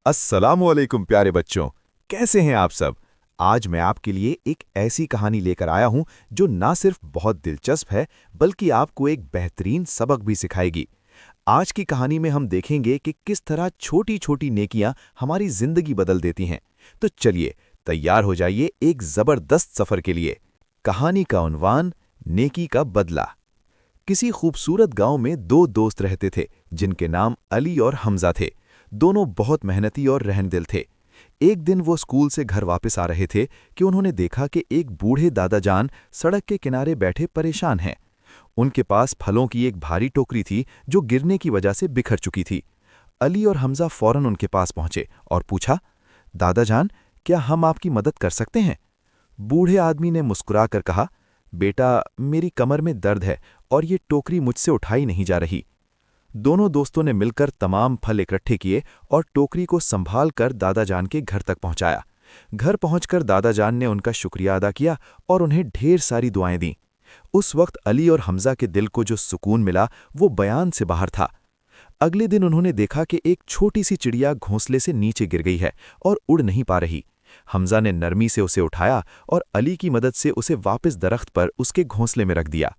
अस्सलामुअलैकुम प्यारे बच्चों, कैसे हैं आप सब। आज मैं आपके लिए एक ऐसी कहानी लेकर आया हूं जो ना सिर्फ बहुत दिलचस्प है बल्कि आपको एक बेहतरीन सबक भी सिखाएगी। आज की कहानी में हम देखेंगे कि किस तरह छोटी-छोटी नेकियां हमारी जिंदगी बदल देती हैं। तो चलिए तैयार हो जाइए एक जबरदस्त सफर के लिए। कहानी का उन्वान, नेकी का बदला। किसी खूबसूरत गांव में दो दोस्त रहते थे जिनके नाम अली और हमजा थे। दोनों बहुत मेहनती और रहमदिल थे। एक दिन वो स्कूल से घर वापस आ रहे थे कि उन्होंने देखा कि एक बूढ़े दादाजान सड़क के किनारे बैठे परेशान हैं। उनके पास फलों की एक भारी टोकरी थी जो गिरने की वजह से बिखर चुकी थी। अली और हमजा फौरन उनके पास पहुंचे और पूछा, दादाजान, क्या हम आपकी मदद कर सकते हैं? बूढ़े आदमी ने मुस्कुराकर कहा, बेटा, मेरी कमर में दर्द है और ये टोकरी मुझसे उठाई नहीं जा रही। दोनों दोस्तों ने मिलकर तमाम फल इकट्ठे किए और टोकरी को संभाल कर दादाजान के घर तक पहुंचाया। घर पहुंचकर दादाजान ने उनका शुक्रिया अदा किया और उन्हें ढेर सारी दुआएं दीं। उस वक्त अली और हमजा के दिल को जो सुकून मिला वो बयान से बाहर था। अगले दिन उन्होंने देखा कि एक छोटी सी चिड़िया घोंसले से नीचे गिर गई है और उड़ नहीं पा रही। हमजा ने नरमी से उसे उठाया और अली की मदद से उसे वापस दरख्त पर उसके घोंसले में रख दिया।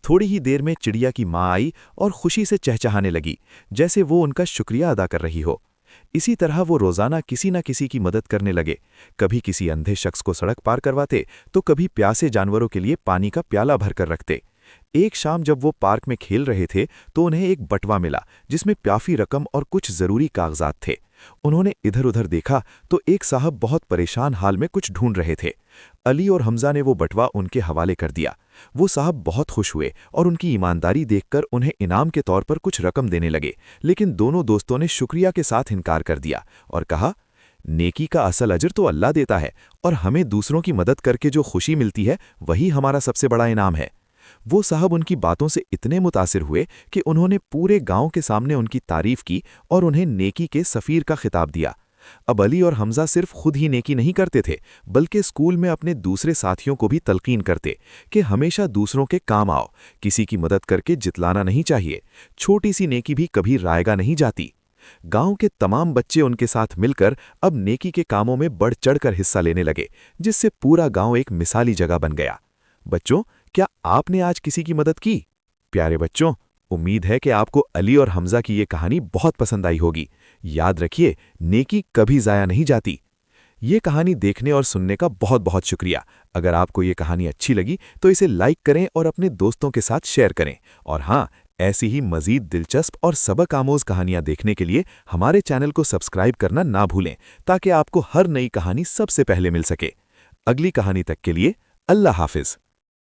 थोड़ी ही देर में चिड़िया की माँ आई और खुशी से चहचहाने लगी, जैसे वो उनका शुक्रिया अदा कर रही हो। इसी तरह वो रोजाना किसी न किसी की मदद करने लगे। कभी किसी अंधे शख्स को सड़क पार करवाते तो कभी प्यासे जानवरों के लिए पानी का प्याला भरकर रखते। एक शाम जब वो पार्क में खेल रहे थे तो उन्हें एक बटवा मिला जिसमें प्याफी रकम और कुछ जरूरी कागजात थे। उन्होंने इधर उधर देखा तो एक साहब बहुत परेशान हाल में कुछ ढूंढ रहे थे। अली और हमजा ने वो बटवा उनके हवाले कर दिया। वो साहब बहुत खुश हुए और उनकी ईमानदारी देखकर उन्हें इनाम के तौर पर कुछ रकम देने लगे, लेकिन दोनों दोस्तों ने शुक्रिया के साथ इनकार कर दिया और कहा, नेकी का असल अजर तो अल्लाह देता है और हमें दूसरों की मदद करके जो खुशी मिलती है वही हमारा सबसे बड़ा इनाम है। वो साहब उनकी बातों से इतने मुतासिर हुए कि उन्होंने पूरे गांव के सामने उनकी तारीफ की और उन्हें नेकी के सफ़ीर का खिताब दिया। अब अली और हमजा सिर्फ खुद ही नेकी नहीं करते थे बल्कि स्कूल में अपने दूसरे साथियों को भी तलकीन करते कि हमेशा दूसरों के काम आओ, किसी की मदद करके जितलाना नहीं चाहिए, छोटी सी नेकी भी कभी रायगा नहीं जाती। गांव के तमाम बच्चे उनके साथ मिलकर अब नेकी के कामों में बढ़ चढ़कर हिस्सा लेने लगे, जिससे पूरा गांव एक मिसाली जगह बन गया। बच्चों, क्या आपने आज किसी की मदद की? प्यारे बच्चों, उम्मीद है कि आपको अली और हमजा की ये कहानी बहुत पसंद आई होगी। याद रखिए, नेकी कभी ज़ाया नहीं जाती। ये कहानी देखने और सुनने का बहुत बहुत शुक्रिया। अगर आपको ये कहानी अच्छी लगी तो इसे लाइक करें और अपने दोस्तों के साथ शेयर करें। और हाँ, ऐसी ही मज़ीद दिलचस्प और सबक आमोज़ कहानियाँ देखने के लिए हमारे चैनल को सब्सक्राइब करना ना भूलें, ताकि आपको हर नई कहानी सबसे पहले मिल सके। अगली कहानी तक के लिए अल्लाह हाफ़िज़।